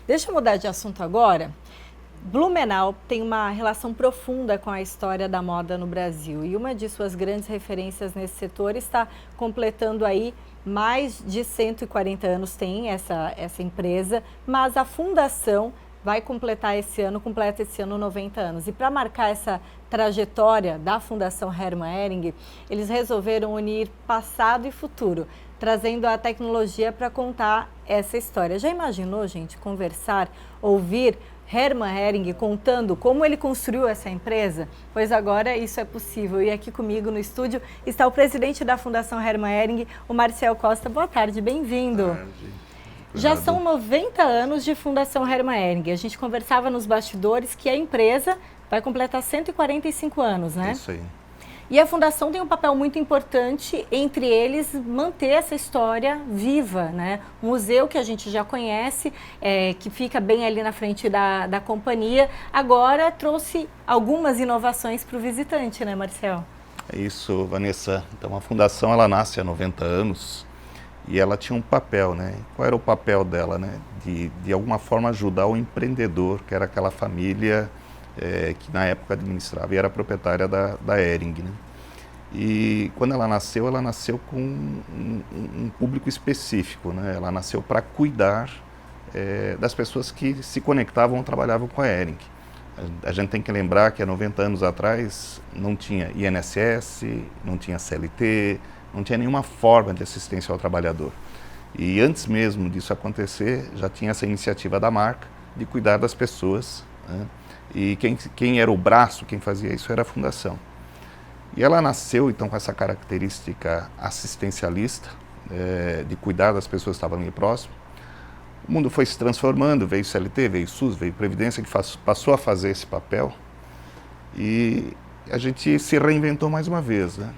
Deixa eu mudar de assunto agora. Blumenau tem uma relação profunda com a história da moda no Brasil e uma de suas grandes referências nesse setor está completando aí mais de 140 anos tem essa empresa, mas a fundação vai completa esse ano 90 anos. E para marcar essa trajetória da Fundação Hermann Hering, eles resolveram unir passado e futuro, trazendo a tecnologia para contar essa história. Já imaginou, gente, conversar, ouvir Hermann Hering contando como ele construiu essa empresa? Pois agora isso é possível. E aqui comigo no estúdio está o presidente da Fundação Hermann Hering, o Marcel Costa. Boa tarde, bem-vindo. Já são 90 anos de Fundação Hermann Hering. A gente conversava nos bastidores que a empresa vai completar 145 anos, né? Isso aí. E a Fundação tem um papel muito importante, entre eles, manter essa história viva, né? Um museu que a gente já conhece, que fica bem ali na frente da companhia, agora trouxe algumas inovações para o visitante, né, Marcel? É isso, Vanessa. Então, a Fundação, ela nasce há 90 anos e ela tinha um papel, né? Qual era o papel dela, né? De alguma forma ajudar o empreendedor, que era aquela família que na época administrava e era proprietária da Hering, né? E quando ela nasceu com um público específico, né? Ela nasceu para cuidar das pessoas que se conectavam ou trabalhavam com a Hering. A gente tem que lembrar que há 90 anos atrás não tinha INSS, não tinha CLT, não tinha nenhuma forma de assistência ao trabalhador. E antes mesmo disso acontecer, já tinha essa iniciativa da marca de cuidar das pessoas, né? E quem era o braço, quem fazia isso era a Fundação. E ela nasceu então com essa característica assistencialista, de cuidar das pessoas que estavam ali próximo. O mundo foi se transformando, veio CLT, veio SUS, veio Previdência, que passou a fazer esse papel. E a gente se reinventou mais uma vez, né?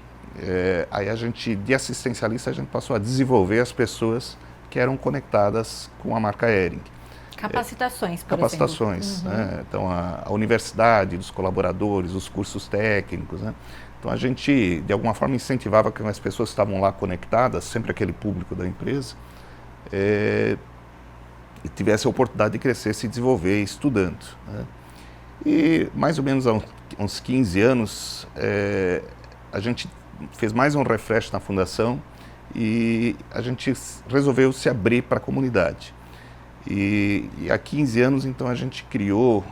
Aí a gente, de assistencialista, a gente passou a desenvolver as pessoas que eram conectadas com a marca Hering. Capacitações, por Capacitações, exemplo. né? Então a universidade, dos colaboradores, os cursos técnicos, né? Então a gente, de alguma forma, incentivava que as pessoas que estavam lá conectadas, sempre aquele público da empresa, tivesse a oportunidade de crescer, se desenvolver, estudando, né? E mais ou menos há uns 15 anos, a gente fez mais um refresh na Fundação e a gente resolveu se abrir para a comunidade. E há 15 anos, então, a gente criou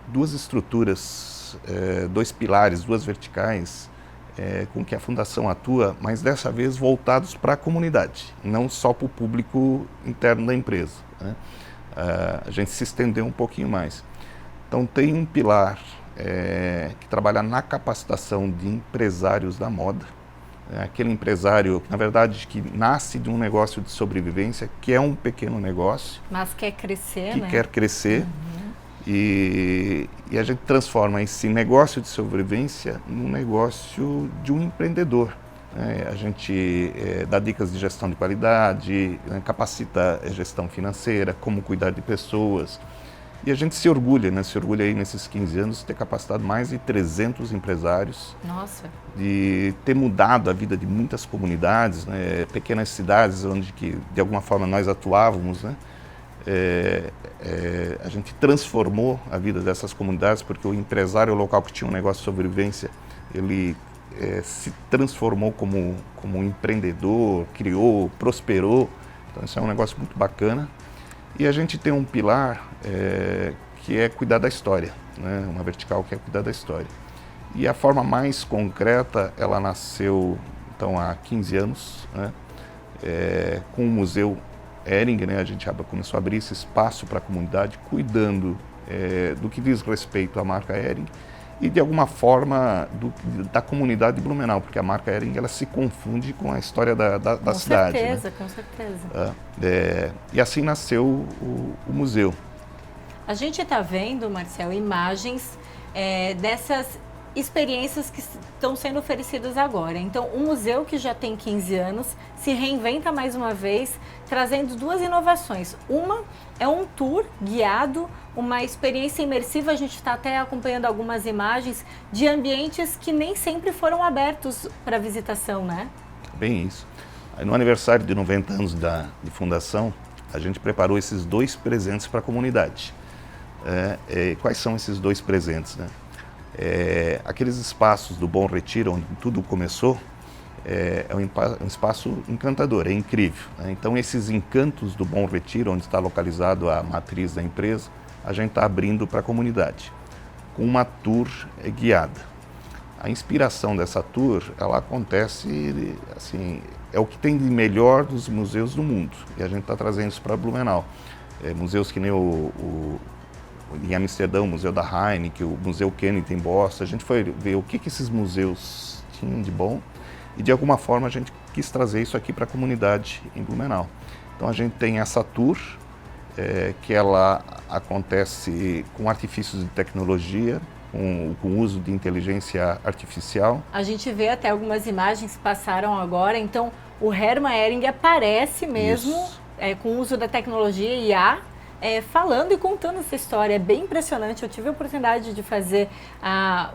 duas estruturas, dois pilares, duas verticais, com que a Fundação atua, mas dessa vez voltados para a comunidade, não só para o público interno da empresa, né? A gente se estendeu um pouquinho mais. Então, tem um pilar que trabalha na capacitação de empresários da moda, aquele empresário, na verdade, que nasce de um negócio de sobrevivência, que é um pequeno negócio. Mas quer crescer, que né? quer crescer. E a gente transforma esse negócio de sobrevivência num negócio de um empreendedor, né? A gente dá dicas de gestão de qualidade, né? Capacita a gestão financeira, como cuidar de pessoas. E a gente se orgulha, né? Se orgulha aí nesses 15 anos de ter capacitado mais de 300 empresários. Nossa. De ter mudado a vida de muitas comunidades, né? Pequenas cidades onde que, de alguma forma nós atuávamos, né? A gente transformou a vida dessas comunidades porque o empresário local que tinha um negócio de sobrevivência, ele se transformou como um empreendedor, criou, prosperou. Então isso é um negócio muito bacana. E a gente tem um pilar que é cuidar da história, né? Uma vertical que é cuidar da história. E a forma mais concreta, ela nasceu então há 15 anos, né? Com o Museu Hering, né? A gente começou a abrir esse espaço para a comunidade, cuidando do que diz respeito à marca Hering e de alguma forma da comunidade de Blumenau, porque a marca Hering ela se confunde com a história da cidade. Com certeza, né? com certeza. E assim nasceu o museu. A gente está vendo, Marcel, imagens dessas experiências que estão sendo oferecidas agora. Então, o museu, que já tem 15 anos, se reinventa mais uma vez, trazendo duas inovações. Uma é um tour guiado, uma experiência imersiva. A gente está até acompanhando algumas imagens de ambientes que nem sempre foram abertos para visitação, né? Bem isso. Aí, no aniversário de 90 anos de fundação, a gente preparou esses 2 presentes para a comunidade. Quais são esses 2 presentes, né? Aqueles espaços do Bom Retiro, onde tudo começou, é um espaço encantador, é incrível, né? Então, esses encantos do Bom Retiro, onde está localizado a matriz da empresa, a gente está abrindo para a comunidade, com uma tour guiada. A inspiração dessa tour, ela acontece, assim, é o que tem de melhor dos museus do mundo, e a gente está trazendo isso para Blumenau. Museus que nem em Amsterdã, o Museu da Heineken, o Museu Kennedy em Boston, a gente foi ver o que esses museus tinham de bom, e de alguma forma a gente quis trazer isso aqui para a comunidade em Blumenau. Então a gente tem essa tour, que ela acontece com artifícios de tecnologia, com o uso de inteligência artificial. A gente vê até algumas imagens que passaram agora, então o Hermann Hering aparece mesmo com o uso da tecnologia IA, falando e contando essa história. É bem impressionante. Eu tive a oportunidade de fazer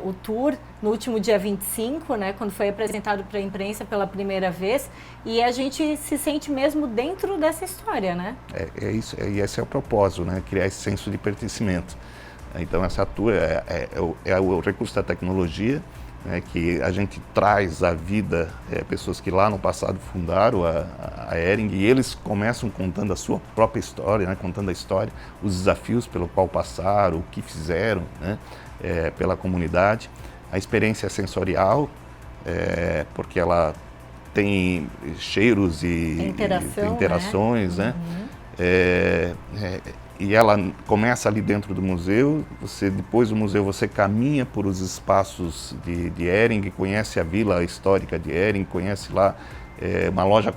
o tour no último dia 25, né, quando foi apresentado para a imprensa pela primeira vez, e a gente se sente mesmo dentro dessa história, né? É isso, e esse é o propósito, né, criar esse senso de pertencimento. Então essa tour é o recurso da tecnologia, né, que a gente traz à vida pessoas que lá no passado fundaram a Hering, e eles começam contando a sua própria história, né, contando a história, os desafios pelo qual passaram, o que fizeram, né, pela comunidade. A experiência sensorial, porque ela tem cheiros e interações, né? E ela começa ali dentro do museu. Depois do museu você caminha por os espaços de Hering, conhece a vila histórica de Hering, conhece lá uma loja,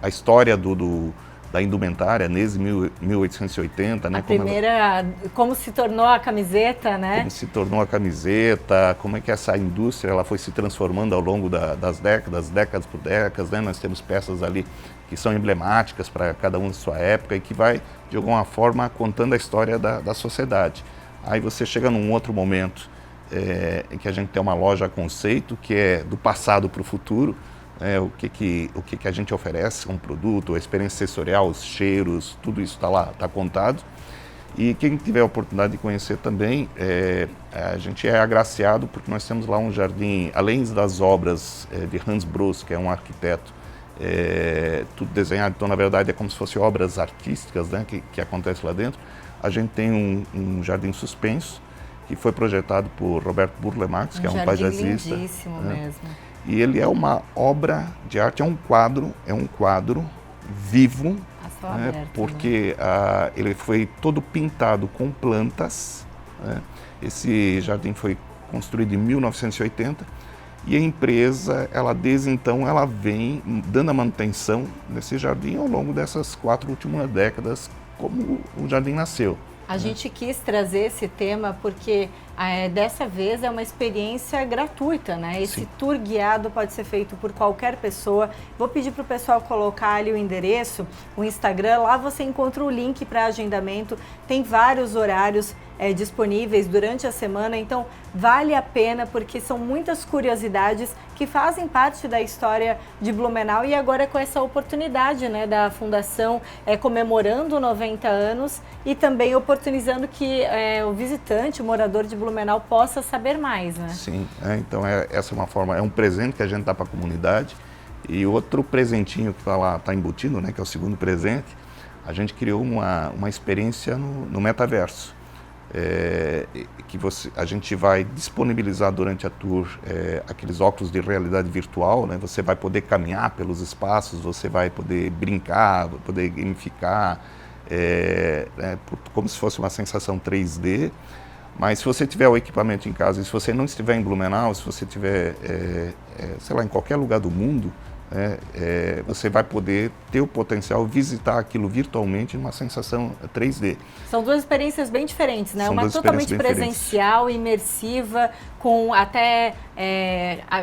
a história da indumentária, desde 1880, né? A primeira, como se tornou a camiseta, né? Como se tornou a camiseta, como é que essa indústria ela foi se transformando ao longo das décadas por décadas, né? Nós temos peças ali que são emblemáticas para cada um de sua época e que vai, de alguma forma, contando a história da sociedade. Aí você chega num outro momento em que a gente tem uma loja conceito, que é do passado para o futuro, o que a gente oferece, um produto, a experiência sensorial, os cheiros, tudo isso está lá, está contado. E quem tiver a oportunidade de conhecer também, a gente é agraciado porque nós temos lá um jardim, além das obras de Hans Broos, que é um arquiteto, tudo desenhado, então na verdade é como se fossem obras artísticas, né, que acontecem lá dentro. A gente tem um jardim suspenso, que foi projetado por Roberto Burle Marx, que é um paisagista. Lindíssimo, né? Mesmo. E ele é uma obra de arte, é um quadro vivo, aberto, porque ele foi todo pintado com plantas, né? Esse jardim foi construído em 1980 e a empresa, desde então, ela vem dando a manutenção desse jardim ao longo dessas 4 últimas décadas, como o jardim nasceu. A gente quis trazer esse tema porque dessa vez é uma experiência gratuita, né? Esse Sim. tour guiado pode ser feito por qualquer pessoa. Vou pedir para o pessoal colocar ali o endereço, o Instagram, lá você encontra o link para agendamento, tem vários horários disponíveis durante a semana, então vale a pena porque são muitas curiosidades que fazem parte da história de Blumenau e agora com essa oportunidade, né, da Fundação comemorando 90 anos e também oportunizando que o visitante, o morador de Blumenau possa saber mais, né? Sim, então essa é uma forma, é um presente que a gente dá para a comunidade. E outro presentinho que está lá, está embutido, né, que é o segundo presente, a gente criou uma experiência no metaverso. A gente vai disponibilizar durante a tour aqueles óculos de realidade virtual, né? Você vai poder caminhar pelos espaços, você vai poder brincar, vai poder gamificar, como se fosse uma sensação 3D. Mas se você tiver o equipamento em casa e se você não estiver em Blumenau, se você estiver, sei lá, em qualquer lugar do mundo, você vai poder ter o potencial de visitar aquilo virtualmente numa sensação 3D. São duas experiências bem diferentes, né? Uma totalmente presencial, imersiva, com até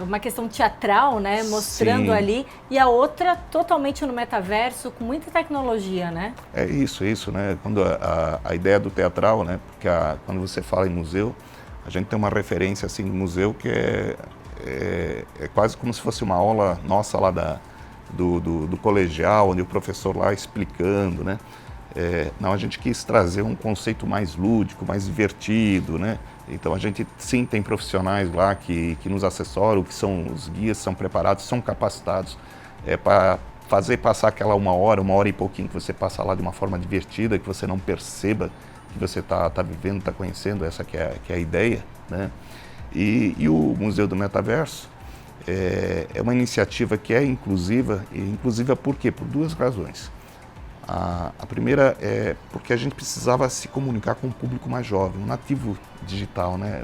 uma questão teatral, né? Mostrando Sim. ali, e a outra totalmente no metaverso, com muita tecnologia, né? É isso, né? Quando a ideia do teatral, né? Porque quando você fala em museu, a gente tem uma referência assim no museu que é quase como se fosse uma aula nossa lá do colegial, onde o professor lá explicando, né? Não, a gente quis trazer um conceito mais lúdico, mais divertido, né? Então a gente sim tem profissionais lá que nos assessoram, que são os guias, são preparados, são capacitados para fazer passar aquela uma hora e pouquinho que você passa lá de uma forma divertida, que você não perceba que você está vivendo, está conhecendo, essa que é a ideia, né? E o Museu do Metaverso é uma iniciativa que é inclusiva, e inclusiva por quê? Por duas razões. A primeira é porque a gente precisava se comunicar com um público mais jovem, um nativo digital, né?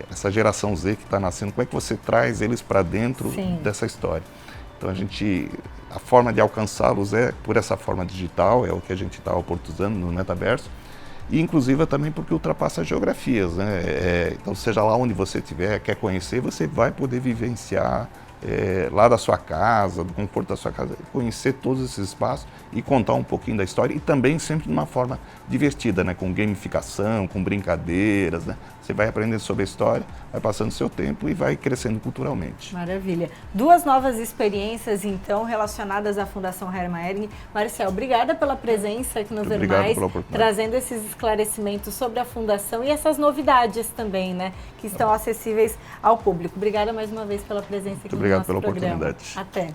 Essa geração Z que está nascendo, como é que você traz eles para dentro dessa história? Então a forma de alcançá-los é por essa forma digital, é o que a gente está oportunizando no metaverso, e inclusive também porque ultrapassa as geografias, né? Então seja lá onde você estiver, quer conhecer, você vai poder vivenciar lá da sua casa, do conforto da sua casa, conhecer todos esses espaços e contar um pouquinho da história, e também sempre de uma forma divertida, né? Com gamificação, com brincadeiras, né? Você vai aprendendo sobre a história, vai passando seu tempo e vai crescendo culturalmente. Maravilha. Duas novas experiências, então, relacionadas à Fundação Hermann Hering. Marcel, obrigada pela presença aqui no Ver Mais, trazendo esses esclarecimentos sobre a Fundação e essas novidades também, né? Que estão acessíveis ao público. Obrigada mais uma vez pela presença aqui no nosso programa. Obrigado pela oportunidade. Até.